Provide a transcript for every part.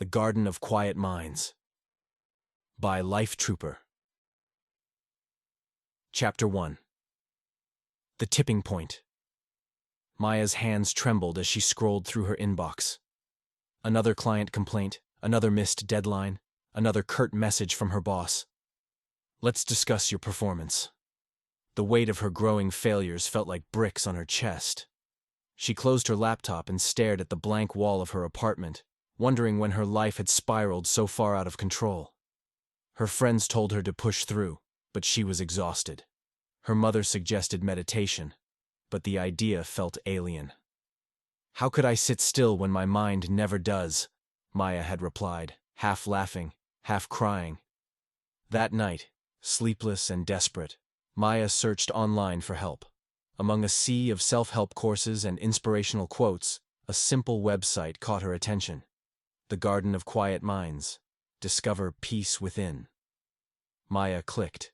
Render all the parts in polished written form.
The Garden of Quiet Minds by Life Trooper. Chapter 1. The Tipping Point. Maya's hands trembled as she scrolled through her inbox. Another client complaint, another missed deadline, another curt message from her boss. Let's discuss your performance. The weight of her growing failures felt like bricks on her chest. She closed her laptop and stared at the blank wall of her apartment, wondering when her life had spiraled so far out of control. Her friends told her to push through, but she was exhausted. Her mother suggested meditation, but the idea felt alien. "How could I sit still when my mind never does?" Maya had replied, half laughing, half crying. That night, sleepless and desperate, Maya searched online for help. Among a sea of self-help courses and inspirational quotes, a simple website caught her attention. The Garden of Quiet Minds. Discover peace within. Maya clicked.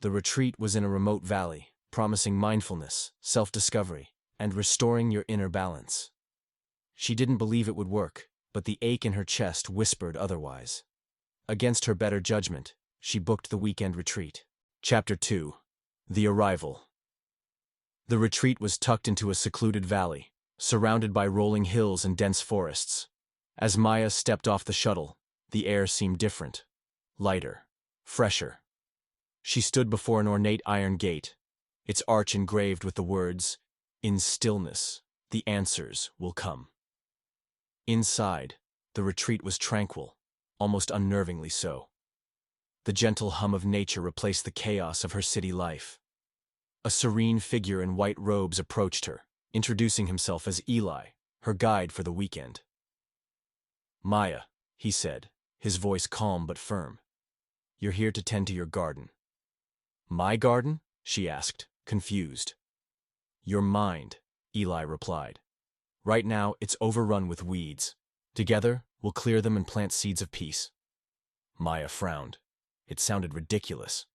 The retreat was in a remote valley, promising mindfulness, self-discovery, and restoring your inner balance. She didn't believe it would work, but the ache in her chest whispered otherwise. Against her better judgment, she booked the weekend retreat. Chapter 2. The Arrival. The retreat was tucked into a secluded valley, surrounded by rolling hills and dense forests. As Maya stepped off the shuttle, the air seemed different, lighter, fresher. She stood before an ornate iron gate, its arch engraved with the words, "In stillness, the answers will come." Inside, the retreat was tranquil, almost unnervingly so. The gentle hum of nature replaced the chaos of her city life. A serene figure in white robes approached her, introducing himself as Eli, her guide for the weekend. "Maya," he said, his voice calm but firm. "You're here to tend to your garden." "My garden?" she asked, confused. "Your mind," Eli replied. "Right now, it's overrun with weeds. Together, we'll clear them and plant seeds of peace." Maya frowned. It sounded ridiculous.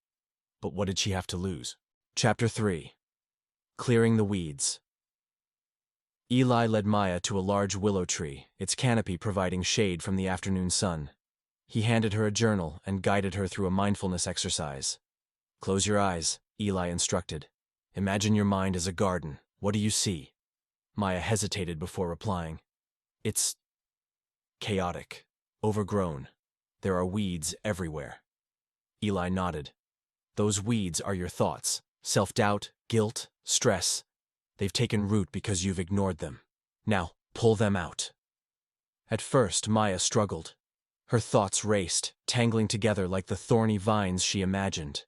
But what did she have to lose? Chapter 3. Clearing the Weeds. Eli led Maya to a large willow tree, its canopy providing shade from the afternoon sun. He handed her a journal and guided her through a mindfulness exercise. "Close your eyes," Eli instructed. "Imagine your mind as a garden. What do you see?" Maya hesitated before replying. "It's chaotic, overgrown. There are weeds everywhere." Eli nodded. "Those weeds are your thoughts. Self-doubt, guilt, stress. They've taken root because you've ignored them. Now, pull them out." At first, Maya struggled. Her thoughts raced, tangling together like the thorny vines she imagined.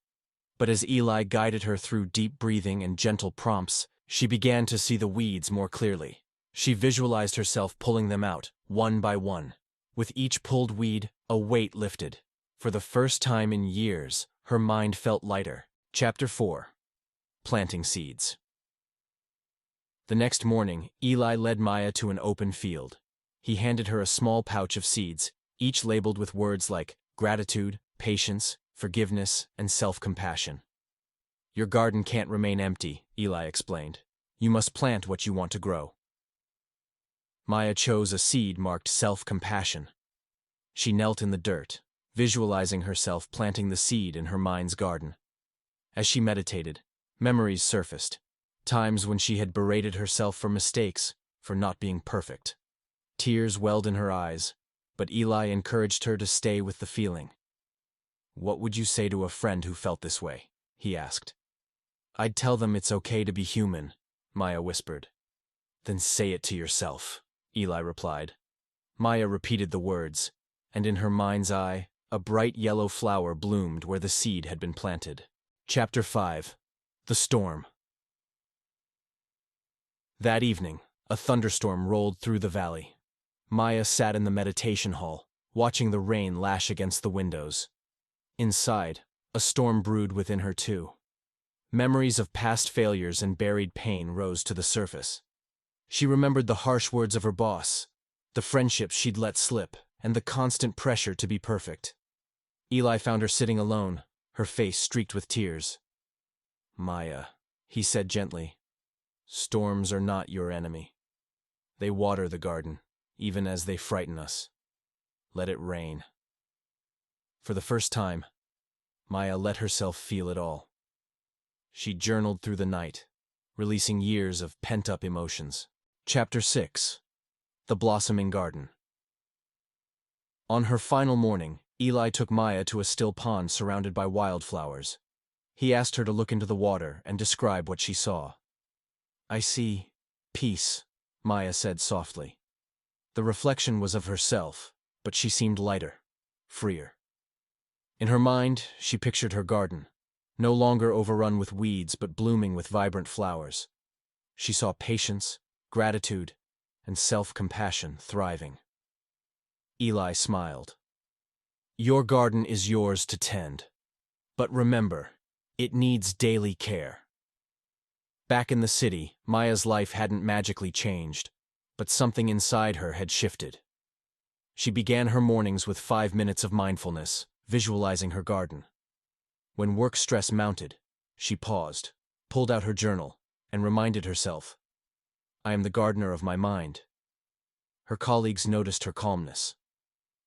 But as Eli guided her through deep breathing and gentle prompts, she began to see the weeds more clearly. She visualized herself pulling them out, one by one. With each pulled weed, a weight lifted. For the first time in years, her mind felt lighter. Chapter 4. Planting Seeds. The next morning, Eli led Maya to an open field. He handed her a small pouch of seeds, each labeled with words like gratitude, patience, forgiveness, and self-compassion. "Your garden can't remain empty," Eli explained. "You must plant what you want to grow." Maya chose a seed marked self-compassion. She knelt in the dirt, visualizing herself planting the seed in her mind's garden. As she meditated, memories surfaced. Times when she had berated herself for mistakes, for not being perfect. Tears welled in her eyes, but Eli encouraged her to stay with the feeling. "What would you say to a friend who felt this way?" he asked. "I'd tell them it's okay to be human," Maya whispered. "Then say it to yourself," Eli replied. Maya repeated the words, and in her mind's eye, a bright yellow flower bloomed where the seed had been planted. Chapter 5. The Storm. That evening, a thunderstorm rolled through the valley. Maya sat in the meditation hall, watching the rain lash against the windows. Inside, a storm brewed within her too. Memories of past failures and buried pain rose to the surface. She remembered the harsh words of her boss, the friendships she'd let slip, and the constant pressure to be perfect. Eli found her sitting alone, her face streaked with tears. "Maya," he said gently, "storms are not your enemy. They water the garden, even as they frighten us. let it rain. For the first time, Maya let herself feel it all. She journaled through the night, releasing years of pent-up emotions. Chapter 6. The Blossoming Garden. On her final morning, Eli took Maya to a still pond surrounded by wildflowers. He asked her to look into the water and describe what she saw. "I see peace," Maya said softly. The reflection was of herself, but she seemed lighter, freer. In her mind, she pictured her garden, no longer overrun with weeds but blooming with vibrant flowers. She saw patience, gratitude, and self-compassion thriving. Eli smiled. "Your garden is yours to tend. But remember, it needs daily care." Back in the city, Maya's life hadn't magically changed, but something inside her had shifted. She began her mornings with 5 minutes of mindfulness, visualizing her garden. When work stress mounted, she paused, pulled out her journal, and reminded herself, "I am the gardener of my mind." Her colleagues noticed her calmness.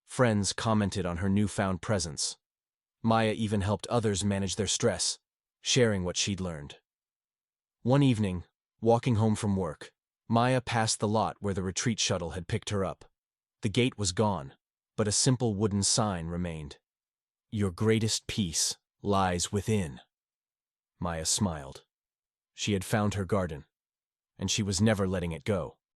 Friends commented on her newfound presence. Maya even helped others manage their stress, sharing what she'd learned. One evening, walking home from work, Maya passed the lot where the retreat shuttle had picked her up. The gate was gone, but a simple wooden sign remained. "Your greatest peace lies within." Maya smiled. She had found her garden, and she was never letting it go.